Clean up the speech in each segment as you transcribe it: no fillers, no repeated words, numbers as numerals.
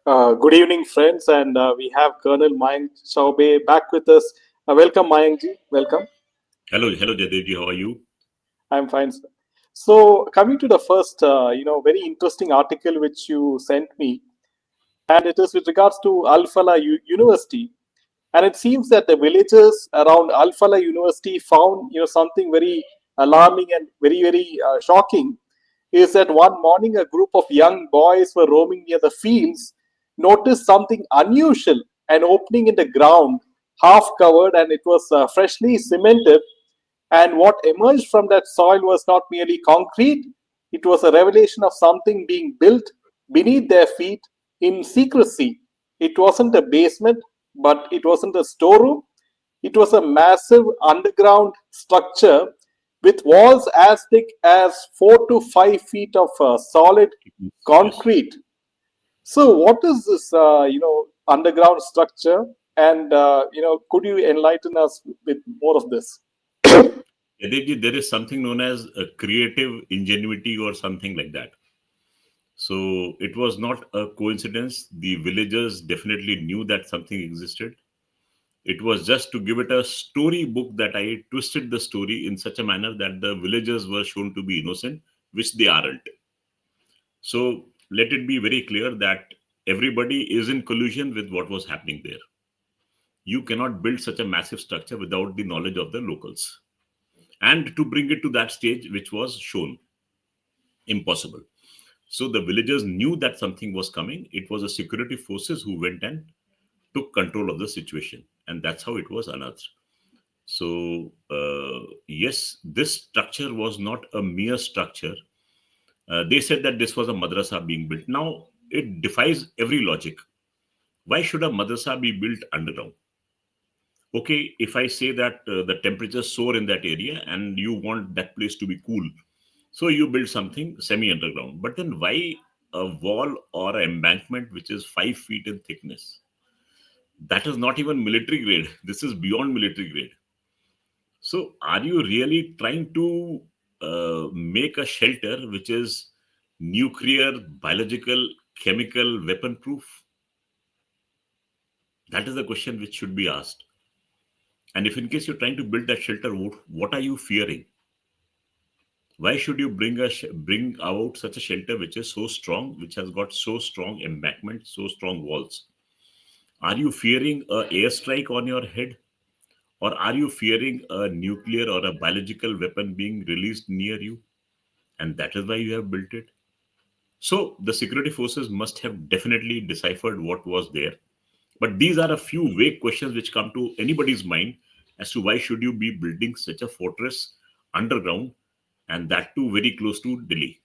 Good evening, friends, and we have Colonel Mayank Choubey back with us. Welcome, Mayank ji. Welcome. Hello, Jadevji. How are you? I'm fine, sir. So, coming to the first, very interesting article which you sent me, and it is with regards to Al Falah University. And it seems that the villagers around Al Falah University found, something very alarming and very shocking. Is that one morning a group of young boys were roaming near the fields, noticed something unusual, an opening in the ground, half covered, and it was freshly cemented. And what emerged from that soil was not merely concrete, it was a revelation of something being built beneath their feet in secrecy. It wasn't a basement, but it wasn't a storeroom. It was a massive underground structure with walls as thick as 4 to 5 feet of solid Yes. concrete. So, what is this, underground structure? And could you enlighten us with more of this? Jadevji, there is something known as a creative ingenuity or something like that. So it was not a coincidence. The villagers definitely knew that something existed. It was just to give it a storybook that I twisted the story in such a manner that the villagers were shown to be innocent, which they aren't. So let it be very clear that everybody is in collusion with what was happening there. You cannot build such a massive structure without the knowledge of the locals. And to bring it to that stage, which was shown impossible. So the villagers knew that something was coming. It was the security forces who went and took control of the situation. And that's how it was unearthed. So, yes, this structure was not a mere structure. They said that this was a madrasa being built. Now, it defies every logic. Why should a madrasa be built underground? Okay, if I say that the temperatures soar in that area and you want that place to be cool, so you build something semi underground. But then why a wall or an embankment which is 5 feet in thickness? That is not even military grade. This is beyond military grade. So are you really trying to make a shelter which is nuclear, biological, chemical, weapon proof? That is the question which should be asked. And if in case you're trying to build that shelter, what are you fearing? Why should you bring out such a shelter which is so strong, which has got so strong embankment, so strong walls? Are you fearing a airstrike on your head, or are you fearing a nuclear or a biological weapon being released near you? And that is why you have built it. So the security forces must have definitely deciphered what was there. But these are a few vague questions which come to anybody's mind as to why should you be building such a fortress underground, and that too very close to Delhi.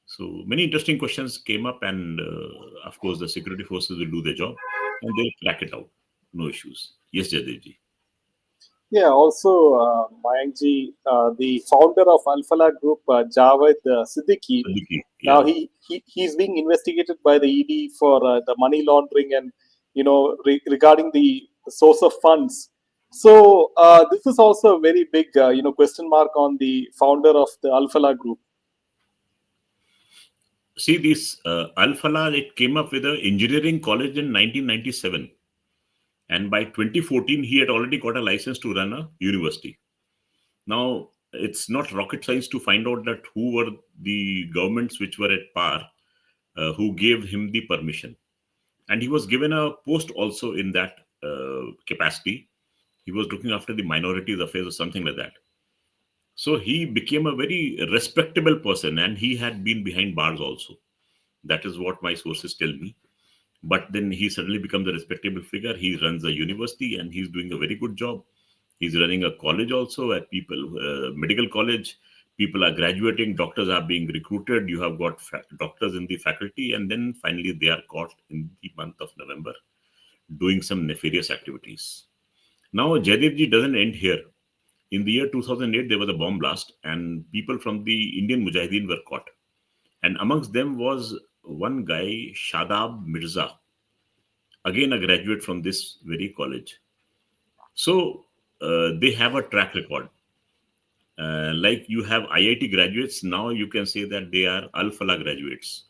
So many interesting questions came up, and of course, the security forces will do their job and they'll crack it out. No issues. Yes, Jadevji. Yeah, also, Mayankji, the founder of Al Falah Group, Javed Siddiqui, Siddiqui, now yeah. he's being investigated by the ED for the money laundering and, regarding the source of funds. So this is also a very big, question mark on the founder of the Al Falah Group. See, this Al Falah, it came up with an engineering college in 1997. And by 2014, he had already got a license to run a university. Now, it's not rocket science to find out that who were the governments which were at power, who gave him the permission. And he was given a post also in that capacity. He was looking after the minorities affairs or something like that. So he became a very respectable person, and he had been behind bars also. That is what my sources tell me. But then he suddenly becomes a respectable figure. He runs a university and he's doing a very good job. He's running a college also at medical college. People are graduating, doctors are being recruited. You have got doctors in the faculty, and then finally they are caught in the month of November doing some nefarious activities. Now, Jaidevji doesn't end here. In the year 2008, there was a bomb blast, and people from the Indian Mujahideen were caught. And amongst them was one guy, Shadab Mirza, again a graduate from this very college. So they have a track record. Like you have IIT graduates, now you can say that they are Al Falah graduates.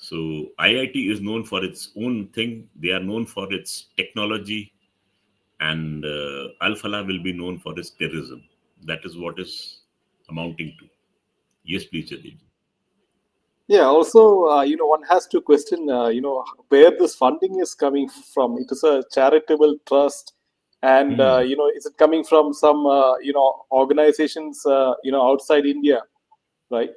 So IIT is known for its own thing. They are known for its technology, and Al Falah will be known for its terrorism. That is what is amounting to. Yes, please, Jadid. Yeah, also, one has to question, where this funding is coming from. It is a charitable trust, and Hmm. is it coming from some, organizations, outside India, right?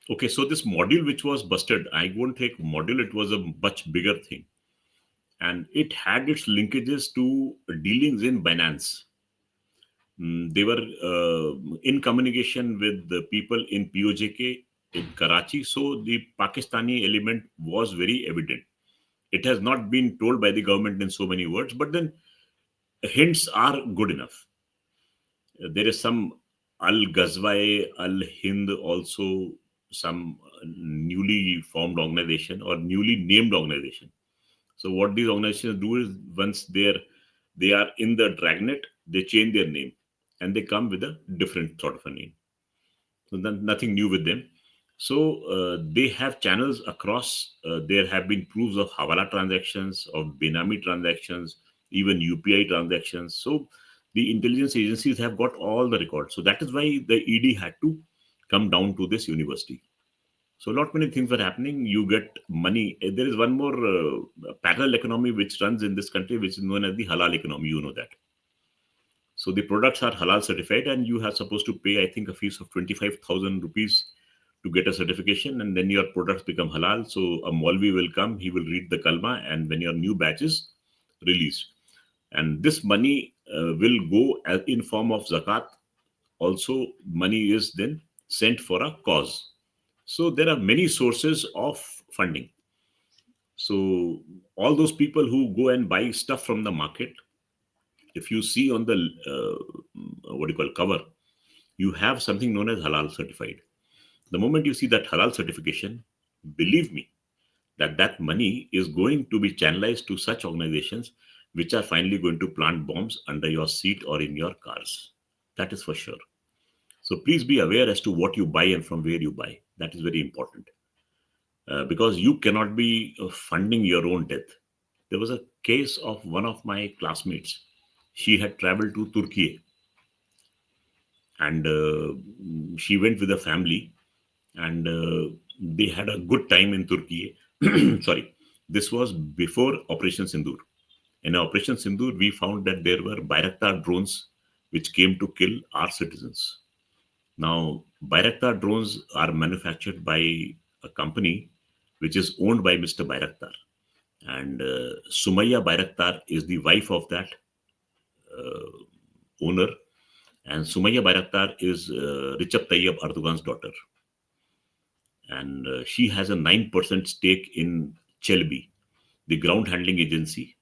Okay, so this module which was busted, I won't take module, it was a much bigger thing. And it had its linkages to dealings in Binance. They were in communication with the people in POJK in Karachi. So the Pakistani element was very evident. It has not been told by the government in so many words, but then hints are good enough. There is some Al Ghazwai, Al Hind, also some newly formed organization or newly named organization. So what these organizations do is once they are in the dragnet, they change their name and they come with a different sort of a name. So then nothing new with them. So they have channels across. There have been proofs of Hawala transactions, of Benami transactions, even UPI transactions. So the intelligence agencies have got all the records. So that is why the ED had to come down to this university. So not many things were happening. You get money. There is one more parallel economy which runs in this country, which is known as the halal economy. You know that. So the products are halal certified, and you are supposed to pay, I think, a fees of 25,000 rupees to get a certification, and then your products become halal. So a Maulvi will come, he will read the kalma, and then your new batch is released. And this money will go as in form of zakat. Also, money is then sent for a cause. So there are many sources of funding. So all those people who go and buy stuff from the market, if you see on the what do you call cover, you have something known as halal certified. The moment you see that halal certification, believe me that that money is going to be channelized to such organizations which are finally going to plant bombs under your seat or in your cars. That is for sure. So please be aware as to what you buy and from where you buy. That is very important, because you cannot be funding your own death. There was a case of one of my classmates. She had traveled to Turkey, and she went with a family, and they had a good time in Turkey. Sorry, this was before Operation Sindoor. In Operation Sindoor, we found that there were Bayraktar drones which came to kill our citizens. Now, Bayraktar drones are manufactured by a company which is owned by Mr. Bayraktar. And Sumaya Bayraktar is the wife of that owner. And Sumaya Bayraktar is Recep Tayyip Erdogan's daughter. And she has a 9% stake in Chelbi, the ground handling agency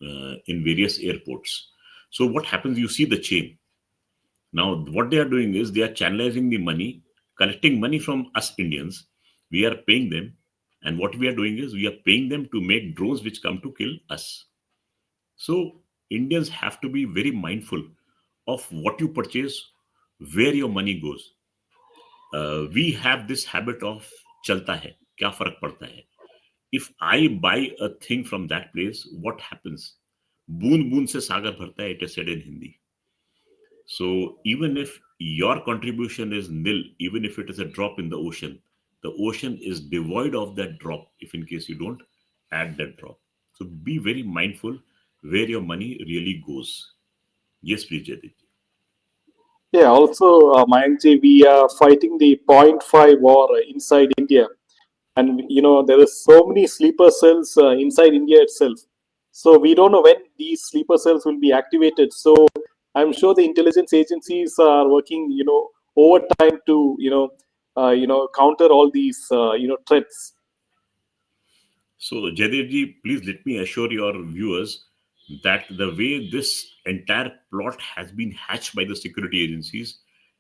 in various airports. So what happens? You see the chain. Now, what they are doing is they are channelizing the money, collecting money from us Indians. We are paying them, and what we are doing is we are paying them to make drones which come to kill us. So Indians have to be very mindful of what you purchase, where your money goes. We have this habit of चलता है क्या फर्क पड़ता है. If I buy a thing from that place, what happens? बूंद बूंद से सागर भरता है, it is said in Hindi. So even if your contribution is nil, even if it is a drop in the ocean is devoid of that drop if in case you don't add that drop. So be very mindful where your money really goes. Yes, please, Jadid. Yeah, also, Mayank ji, we are fighting the point five war inside India, and there is so many sleeper cells inside India itself. So we don't know when these sleeper cells will be activated. So I'm sure the intelligence agencies are working, overtime to counter all these threats. So, Jadevji, please let me assure your viewers that the way this entire plot has been hatched by the security agencies,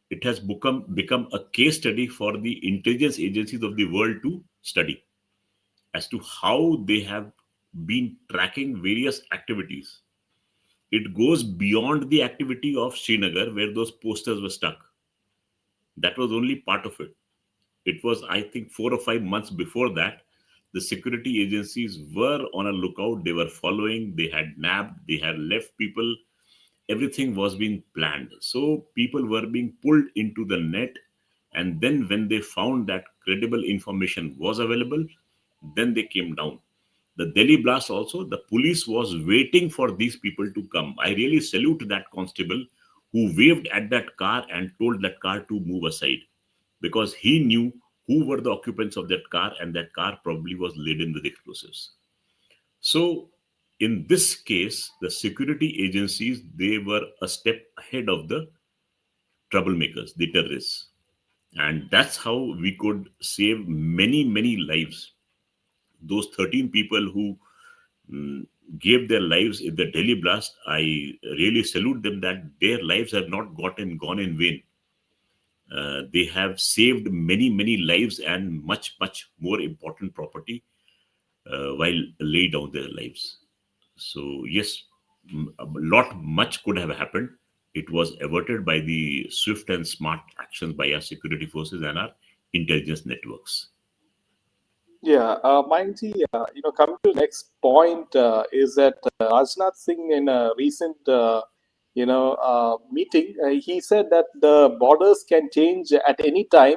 it has become a case study for the intelligence agencies of the world to study as to how they have been tracking various activities. It goes beyond the activity of Srinagar, where those posters were stuck. That was only part of it. It was, I think, 4 or 5 months before that the security agencies were on a lookout. They were following, they had nabbed, they had left people. Everything was being planned. So people were being pulled into the net. And then when they found that credible information was available, then they came down. The Delhi blast also, the police was waiting for these people to come. I really salute that constable who waved at that car and told that car to move aside, because he knew who were the occupants of that car, and that car probably was laden with explosives. So in this case, the security agencies, they were a step ahead of the troublemakers, the terrorists. And that's how we could save many, many lives. Those 13 people who mm, gave their lives in the Delhi blast, I really salute them that their lives have not gotten gone in vain. They have saved many, many lives and much, much more important property while lay down their lives. So yes, a lot much could have happened. It was averted by the swift and smart actions by our security forces and our intelligence networks. Yeah, Mayank ji, coming to the next point is that Rajnath Singh in a recent, meeting, he said that the borders can change at any time,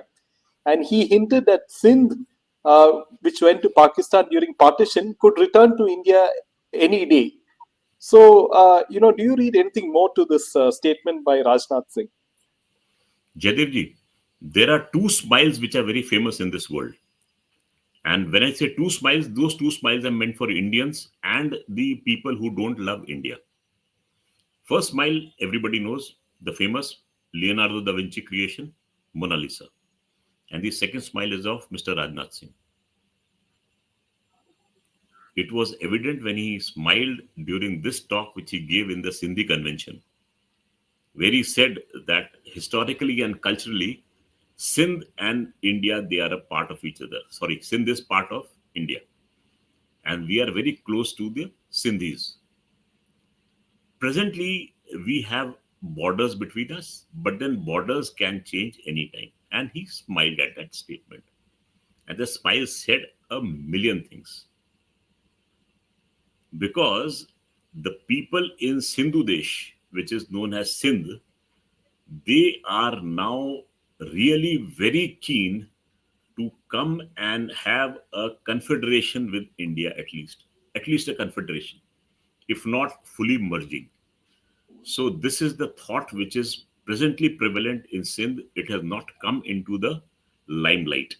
and he hinted that Sindh, which went to Pakistan during partition, could return to India any day. So, do you read anything more to this statement by Rajnath Singh? Jadirji, there are two smiles which are very famous in this world. And when I say two smiles, those two smiles are meant for Indians and the people who don't love India. First smile, everybody knows, the famous Leonardo da Vinci creation, Mona Lisa. And the second smile is of Mr. Rajnath Singh. It was evident when he smiled during this talk which he gave in the Sindhi convention, where he said that historically and culturally, Sindh and India, they are a part of each other. Sorry, Sindh is part of India, and we are very close to the Sindhis. Presently, we have borders between us, but then borders can change anytime. And he smiled at that statement. And the smile said a million things, because the people in Sindhu Desh, which is known as Sindh, they are now really very keen to come and have a confederation with India, at least a confederation, if not fully merging. So this is the thought which is presently prevalent in Sindh. It has not come into the limelight,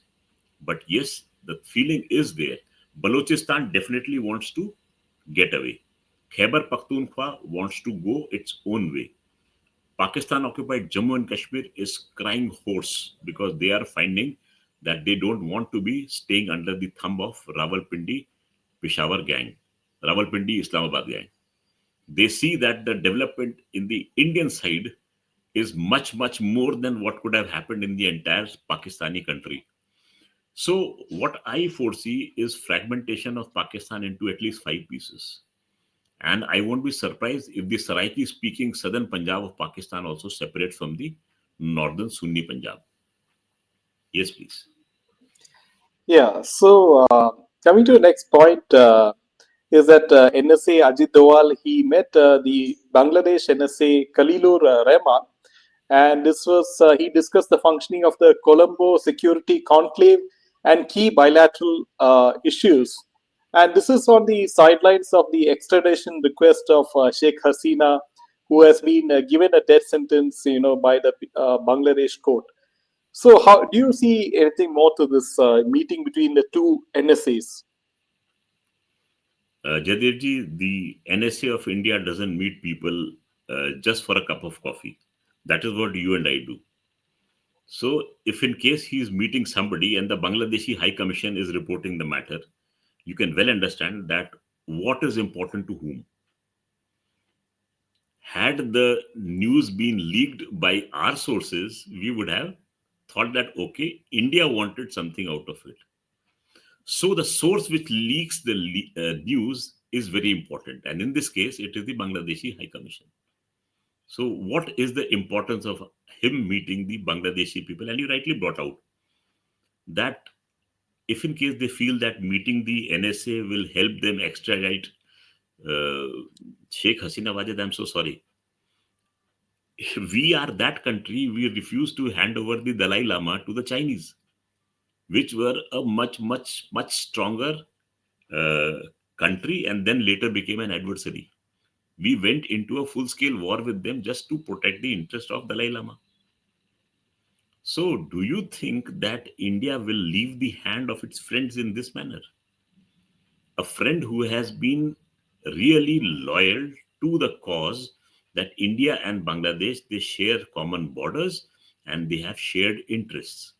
but yes, the feeling is there. Balochistan definitely wants to get away. Khyber Pakhtunkhwa wants to go its own way. Pakistan occupied Jammu and Kashmir is crying hoarse because they are finding that they don't want to be staying under the thumb of Rawalpindi Peshawar gang, Rawalpindi Islamabad gang. They see that the development in the Indian side is much, much more than what could have happened in the entire Pakistani country. So, what I foresee is fragmentation of Pakistan into at least five pieces. And I won't be surprised if the Saraiki speaking southern Punjab of Pakistan also separates from the northern Sunni Punjab. Yes, please. Yeah, so coming to the next point is that NSA Ajit Doval, he met the Bangladesh NSA Khalilur Rahman, and this was he discussed the functioning of the Colombo Security Conclave and key bilateral issues. And this is on the sidelines of the extradition request of Sheikh Hasina, who has been given a death sentence, by the Bangladesh court. So, how do you see anything more to this meeting between the two NSAs? Jadirji, the NSA of India doesn't meet people just for a cup of coffee. That is what you and I do. So, if in case he is meeting somebody and the Bangladeshi High Commission is reporting the matter, you can well understand that what is important to whom. Had the news been leaked by our sources, we would have thought that, okay, India wanted something out of it. So, the source which leaks the news is very important. And in this case, it is the Bangladeshi High Commission. So, what is the importance of him meeting the Bangladeshi people? And you rightly brought out that if in case they feel that meeting the NSA will help them extradite uh, Sheikh Hasina Wajid, I'm so sorry. We are that country, we refuse to hand over the Dalai Lama to the Chinese, which were a much, much, much stronger uh, country and then later became an adversary. We went into a full scale war with them just to protect the interest of Dalai Lama. So, do you think that India will leave the hand of its friends in this manner? A friend who has been really loyal to the cause that India and Bangladesh, they share common borders and they have shared interests.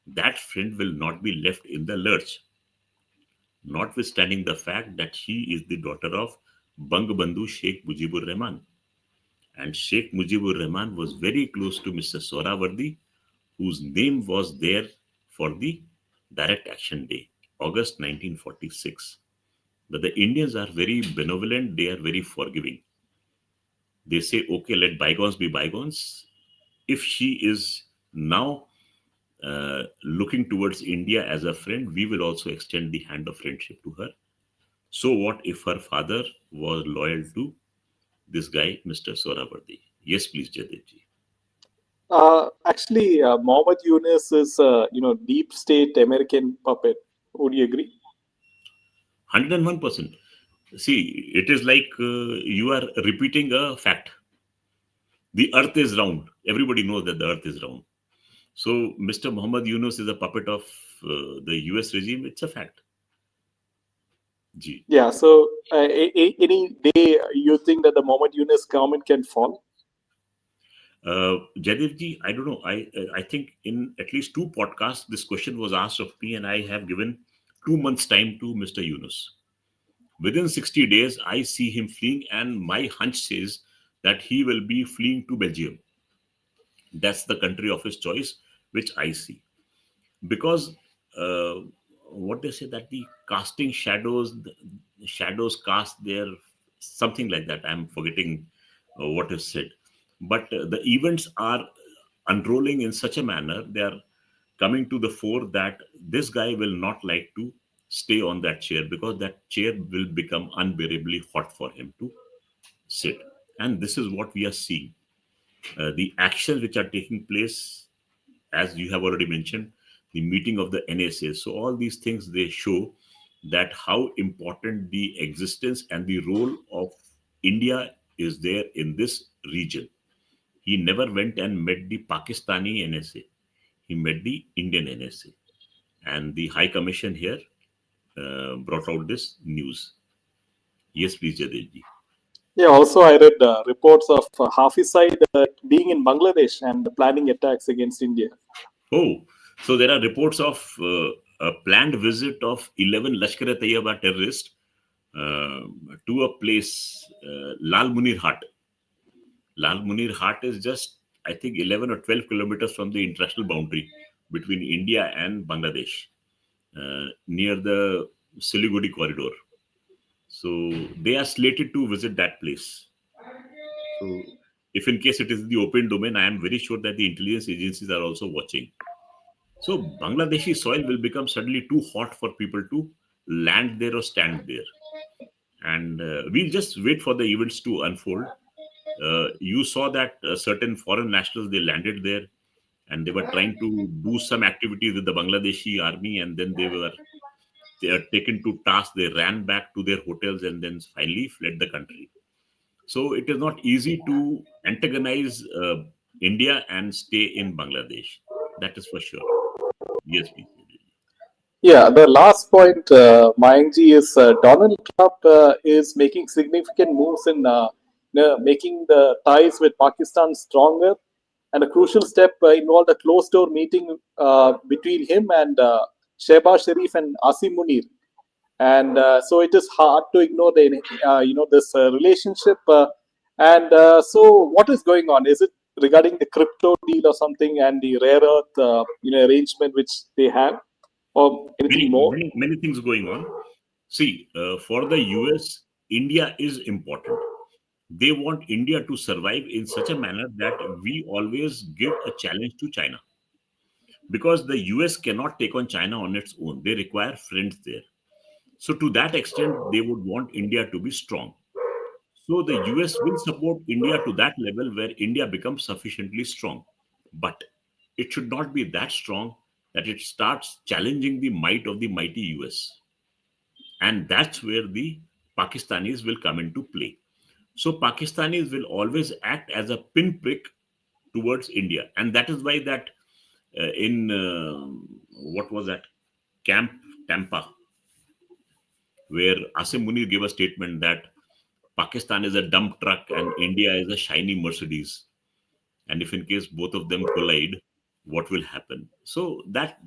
That friend will not be left in the lurch, notwithstanding the fact that she is the daughter of Bangabandhu Sheikh Mujibur Rahman. And Sheikh Mujibur Rahman was very close to Mr. Sohrawardi, whose name was there for the Direct Action Day, August 1946. But the Indians are very benevolent, they are very forgiving. They say, okay, let bygones be bygones. If she is now looking towards India as a friend, we will also extend the hand of friendship to her. So, what if her father was loyal to this guy, Mr. Sohrawardi? Yes, please, Jadevji. Actually, Mohammed Yunus is deep state American puppet. Would you agree? 101%. See, it is like you are repeating a fact. The earth is round. Everybody knows that the earth is round. So, Mr. Muhammad Yunus is a puppet of the US regime. It's a fact. Ji. Yeah. So, any day you think that the Mohammed Yunus government can fall? Jadevji, I don't know. I think in at least two podcasts, this question was asked of me, and I have given 2 months' time to Mr. Yunus. Within 60 days, I see him fleeing, and my hunch says that he will be fleeing to Belgium. That's the country of his choice, which I see. Because what they say that the casting shadows, the shadows cast there, something like that. I'm forgetting what is said. But the events are unrolling in such a manner, they are coming to the fore that this guy will not like to stay on that chair because that chair will become unbearably hot for him to sit. And this is what we are seeing. The actions which are taking place, as you have already mentioned, the meeting of the NSA. So all these things, they show that how important the existence and the role of India is there in this region. He never went and met the Pakistani NSA. He met the Indian NSA. And the High Commission here brought out this news. Yes, please, Jadevji. Yeah. Also, I read reports of Hafizide being in Bangladesh and planning attacks against India. Oh, so there are reports of a planned visit of 11 Lashkar-e-Taiba terrorists uh, to a place, Lal Munir Hat. Lal Munir Hat is just, I think, 11 or 12 kilometers from the international boundary between India and Bangladesh, near the Siliguri corridor. So they are slated to visit that place. So, if in case it is the open domain, I am very sure that the intelligence agencies are also watching. So, Bangladeshi soil will become suddenly too hot for people to land there or stand there. And we'll just wait for the events to unfold. You saw that certain foreign nationals, they landed there and they were trying to do some activities with the Bangladeshi army, and then they are taken to task. They ran back to their hotels and then finally fled the country. So it is not easy to antagonize India and stay in Bangladesh. That is for sure. Yes, please. Yeah, the last point, Mayankji, is Donald Trump is making significant moves in making the ties with Pakistan stronger. And a crucial step involved a closed door meeting between him and Shehbaz Sharif and Asim Munir. And so it is hard to ignore this relationship. And so, what is going on? Is it regarding the crypto deal or something, and the rare earth arrangement which they have, or anything Many, more? many, many things going on. See, for the US, India is important. They want India to survive in such a manner that we always give a challenge to China. because the US cannot take on China on its own. They require friends there. So, to that extent, they would want India to be strong. So, the US will support India to that level where India becomes sufficiently strong. But it should not be that strong that it starts challenging the might of the mighty US. And that's where the Pakistanis will come into play. So, Pakistanis will always act as a pinprick towards India. And that is why that in what was that? Camp Tampa, where Asim Munir gave a statement that Pakistan is a dump truck and India is a shiny Mercedes. And if in case both of them collide, what will happen? So that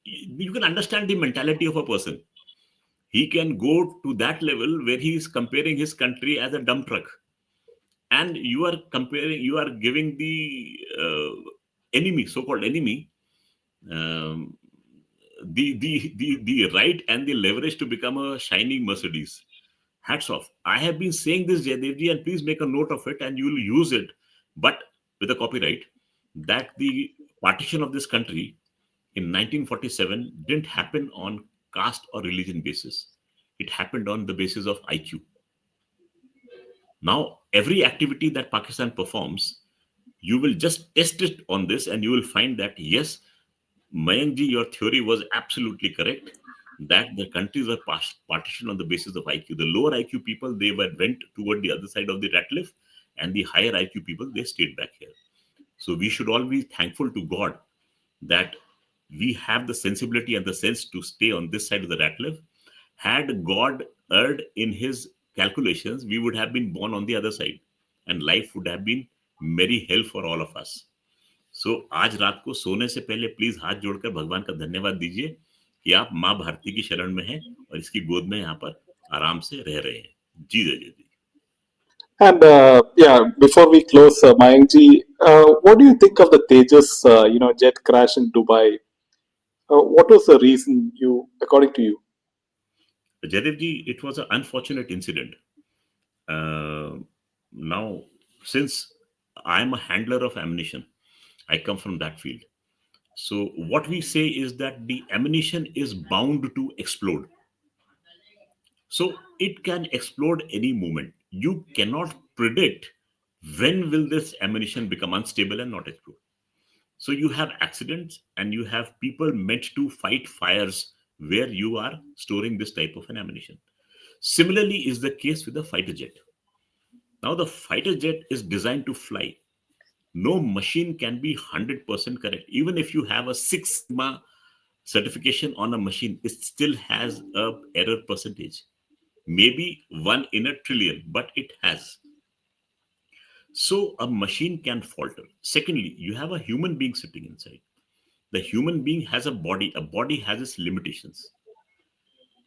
you can understand the mentality of a person. He can go to that level where he is comparing his country as a dump truck, and you are giving the enemy, so-called enemy, um, the right and the leverage to become a shining Mercedes. Hats off. I have been saying this, Jaydevji, and please make a note of it and you will use it, but with a copyright, that the partition of this country in 1947 didn't happen on caste or religion basis. It happened on the basis of IQ. Now, every activity that Pakistan performs, you will just test it on this and you will find that, yes, Mayankji, your theory was absolutely correct. That the countries were partitioned on the basis of IQ. The lower IQ people they were went toward the other side of the rat lift, and the higher IQ people they stayed back here. So we should all be thankful to God that we have the sensibility and the sense to stay on this side of the rat lift. Had God erred in His calculations, we would have been born on the other side, and life would have been merry hell for all of us. सो आज रात को सोने से पहले please हाथ जोड़कर भगवान का धन्यवाद दीजिए कि आप माँ भारती की शरण में हैं और इसकी गोद में यहाँ पर आराम से रह रहे हैं जी जय जी And yeah, before we close, Mayankji, what do you think of the Tejas, jet crash in Dubai? What was the reason according to you? Jaydev ji it was an unfortunate incident. Now, since I am a handler of ammunition, I come from that field. So what we say is that the ammunition is bound to explode. So it can explode any moment. You cannot predict when will this ammunition become unstable and not explode. So you have accidents and you have people meant to fight fires where you are storing this type of an ammunition. Similarly is the case with the fighter jet. Now the fighter jet is designed to fly. No machine can be 100% correct. Even if you have a 6 sigma certification on a machine, it still has a error percentage. Maybe 1 in a trillion, but it has. So a machine can falter. Secondly, you have a human being sitting inside. The human being has a body has its limitations.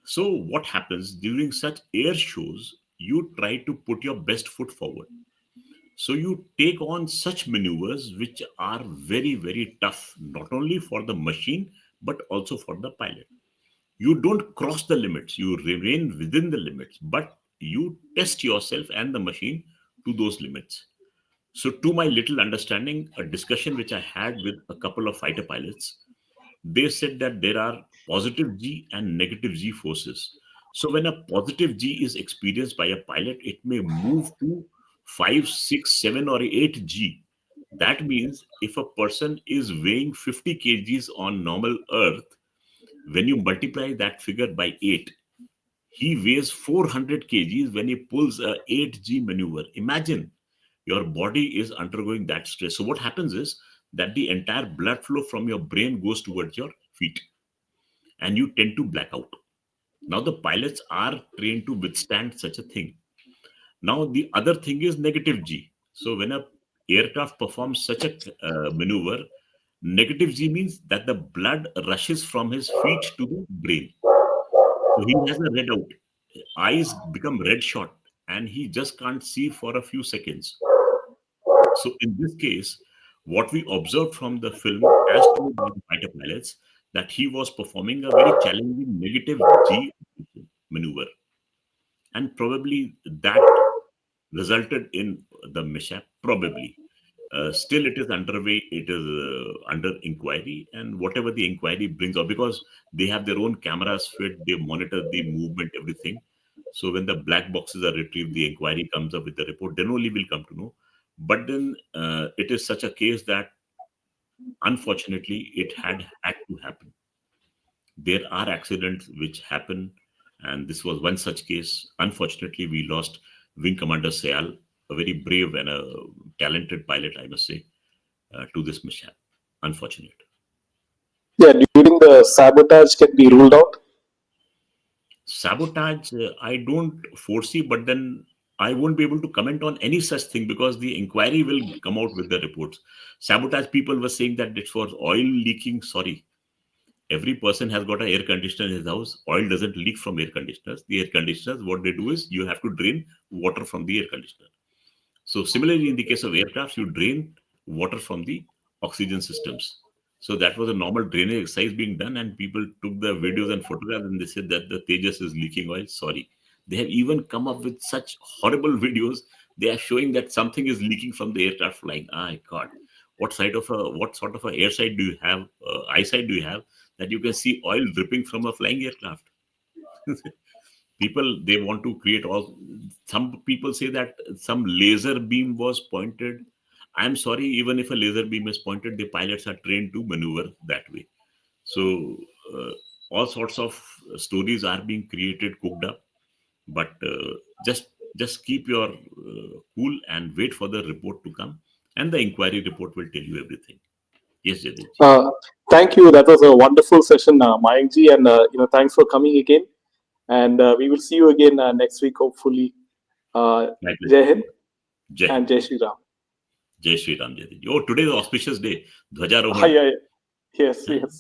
So what happens during such air shows? You try to put your best foot forward. So you take on such maneuvers which are very, very tough, not only for the machine, but also for the pilot. You don't cross the limits, you remain within the limits, but you test yourself and the machine to those limits. So, to my little understanding, a discussion which I had with a couple of fighter pilots, they said that there are positive G and negative G forces. So, when a positive G is experienced by a pilot, it may move to 5, 6, 7, or 8 G. That means if a person is weighing 50 kgs on normal Earth, when you multiply that figure by 8, he weighs 400 kgs when he pulls a 8G maneuver. Imagine your body is undergoing that stress. So, what happens is that the entire blood flow from your brain goes towards your feet and you tend to black out. Now, the pilots are trained to withstand such a thing. Now, the other thing is negative G. So, when a aircraft performs such a maneuver, negative G means that the blood rushes from his feet to the brain. So he has a red out. Eyes become red shot and he just can't see for a few seconds. So in this case, what we observed from the film, as told by the fighter pilots, that he was performing a very challenging negative G maneuver, and probably that resulted in the mishap. Probably. Still, it is underway. It is under inquiry, and whatever the inquiry brings out, because they have their own cameras fit, they monitor the movement, everything. So when the black boxes are retrieved, the inquiry comes up with the report. Then only we'll come to know. But then it is such a case that unfortunately it had to happen. There are accidents which happen, and this was one such case. Unfortunately, we lost Wing Commander Sayal, a very brave and a talented pilot, I must say, to this mishap. Unfortunate. Yeah, during the sabotage can be ruled out. Sabotage, I don't foresee, but then I won't be able to comment on any such thing because the inquiry will come out with the reports. Sabotage, people were saying that it's for oil leaking. Sorry, every person has got an air conditioner in his house. Oil doesn't leak from air conditioners. The air conditioners, what they do is you have to drain water from the air conditioner. So similarly, in the case of aircraft, you drain water from the oxygen systems. So that was a normal drainage exercise being done, and people took the videos and photographs, and they said that the Tejas is leaking oil. Sorry, they have even come up with such horrible videos. They are showing that something is leaking from the aircraft flying. Ah, God, what sort of a airside do you have? Eyesight do you have that you can see oil dripping from a flying aircraft? People, they want to create all. Some people say that some laser beam was pointed. I'm sorry, even if a laser beam is pointed, the pilots are trained to maneuver that way. So uh, all sorts of stories are being created, cooked up, but just keep your cool and wait for the report to come, and the inquiry report will tell you everything. Yes, Jadid ji. Uh, Thank you. That was a wonderful session, Mayank ji, and thanks for coming again. And we will see you again next week, hopefully. Uh, My Jai pleasure. Hind Jai and Hind. Jai Shri Ram. Jai Shri Ram, Jadid ji. Oh, today is auspicious day, Ah, Dhwajarohan. yeah, yeah. Yes, yes.